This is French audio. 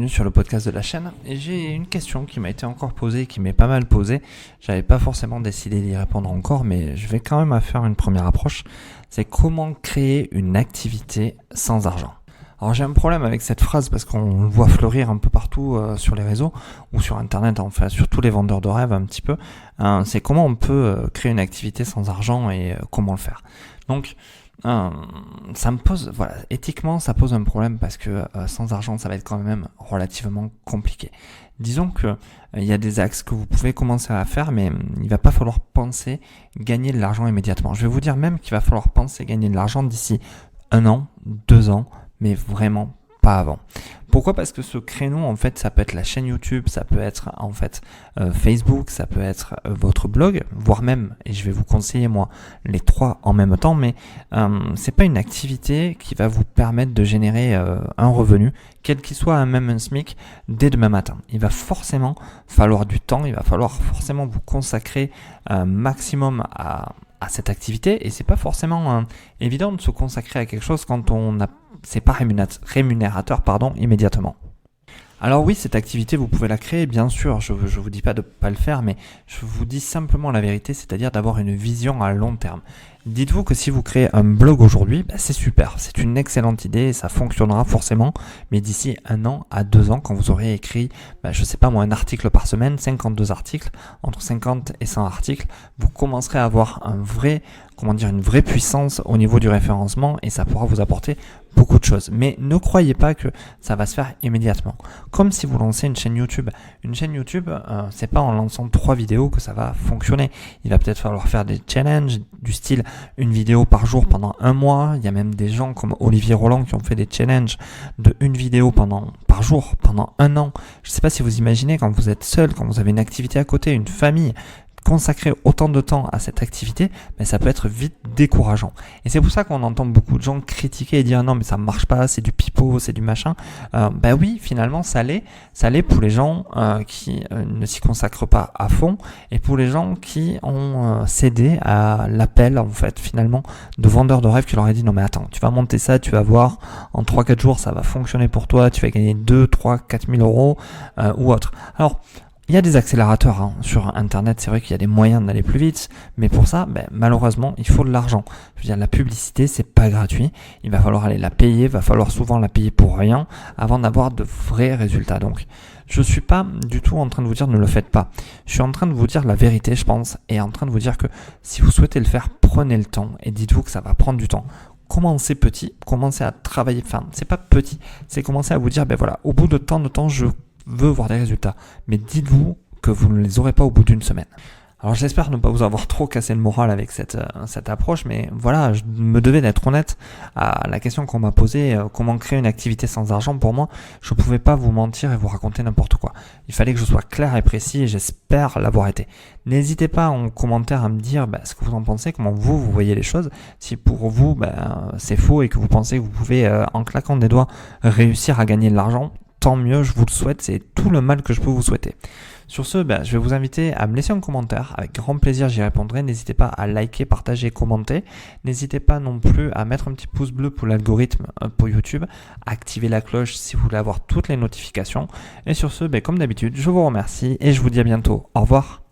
bienvenue sur le podcast de la chaîne. Et j'ai une question qui m'a été encore posée, qui m'est pas mal posée. J'avais pas forcément décidé d'y répondre encore, mais je vais quand même faire une première approche. C'est comment créer une activité sans argent. Alors j'ai un problème avec cette phrase parce qu'on le voit fleurir un peu partout sur les réseaux ou sur internet, enfin sur tous les vendeurs de rêves un petit peu. C'est comment on peut créer une activité sans argent et comment le faire. Donc ça me pose, voilà, éthiquement ça pose un problème parce que sans argent ça va être quand même relativement compliqué. Disons que il y a des axes que vous pouvez commencer à faire, mais il va pas falloir penser gagner de l'argent immédiatement. Je vais vous dire même qu'il va falloir penser gagner de l'argent d'ici 1 an, 2 ans, mais vraiment pas avant. Pourquoi ? Parce que ce créneau, en fait, ça peut être la chaîne YouTube, ça peut être en fait Facebook, ça peut être votre blog, voire même, et je vais vous conseiller moi les 3 en même temps, mais c'est pas une activité qui va vous permettre de générer un revenu, quel qu'il soit, même un SMIC, dès demain matin. Il va forcément falloir du temps, il va falloir forcément vous consacrer un maximum à cette activité, et c'est pas forcément évident de se consacrer à quelque chose quand c'est pas rémunérateur immédiatement. Alors oui, cette activité, vous pouvez la créer, bien sûr, je vous dis pas de pas le faire, mais je vous dis simplement la vérité, c'est-à-dire d'avoir une vision à long terme. Dites-vous que si vous créez un blog aujourd'hui, c'est super, c'est une excellente idée, ça fonctionnera forcément, mais d'ici 1 an à 2 ans, quand vous aurez écrit, je sais pas moi, un article par semaine, 52 articles, entre 50 et 100 articles, vous commencerez à avoir une vraie puissance au niveau du référencement et ça pourra vous apporter beaucoup de choses. Mais ne croyez pas que ça va se faire immédiatement. Comme si vous lancez une chaîne YouTube. Une chaîne YouTube, c'est pas en lançant 3 vidéos que ça va fonctionner. Il va peut-être falloir faire des challenges du style une vidéo par jour pendant 1 mois. Il y a même des gens comme Olivier Roland qui ont fait des challenges de 1 vidéo par jour pendant 1 an. Je sais pas si vous imaginez quand vous êtes seul, quand vous avez une activité à côté, une famille, consacrer autant de temps à cette activité, ça peut être vite décourageant. Et c'est pour ça qu'on entend beaucoup de gens critiquer et dire non mais ça marche pas, c'est du pipeau, c'est du machin. Oui, finalement ça l'est pour les gens qui ne s'y consacrent pas à fond et pour les gens qui ont cédé à l'appel en fait finalement de vendeurs de rêves qui leur a dit non mais attends, tu vas monter ça, tu vas voir en 3-4 jours ça va fonctionner pour toi, tu vas gagner 2, 3, 4 000 euros ou autre. Alors il y a des accélérateurs sur internet, c'est vrai qu'il y a des moyens d'aller plus vite, mais pour ça, malheureusement, il faut de l'argent. Je veux dire, la publicité, c'est pas gratuit. Il va falloir aller la payer, il va falloir souvent la payer pour rien avant d'avoir de vrais résultats. Donc, je suis pas du tout en train de vous dire ne le faites pas. Je suis en train de vous dire la vérité, je pense, et en train de vous dire que si vous souhaitez le faire, prenez le temps et dites-vous que ça va prendre du temps. Commencez petit, commencez à travailler, c'est pas petit, c'est commencer à vous dire, au bout de tant de temps, je veux voir des résultats, mais dites-vous que vous ne les aurez pas au bout d'1 semaine. Alors j'espère ne pas vous avoir trop cassé le moral avec cette approche, mais voilà, je me devais d'être honnête à la question qu'on m'a posée, comment créer une activité sans argent. Pour moi, je ne pouvais pas vous mentir et vous raconter n'importe quoi. Il fallait que je sois clair et précis et j'espère l'avoir été. N'hésitez pas en commentaire à me dire ce que vous en pensez, comment vous voyez les choses. Si pour vous c'est faux et que vous pensez que vous pouvez en claquant des doigts réussir à gagner de l'argent, tant mieux, je vous le souhaite, c'est tout le mal que je peux vous souhaiter. Sur ce, je vais vous inviter à me laisser un commentaire, avec grand plaisir j'y répondrai. N'hésitez pas à liker, partager, commenter. N'hésitez pas non plus à mettre un petit pouce bleu pour l'algorithme pour YouTube, activer la cloche si vous voulez avoir toutes les notifications. Et sur ce, comme d'habitude, je vous remercie et je vous dis à bientôt. Au revoir.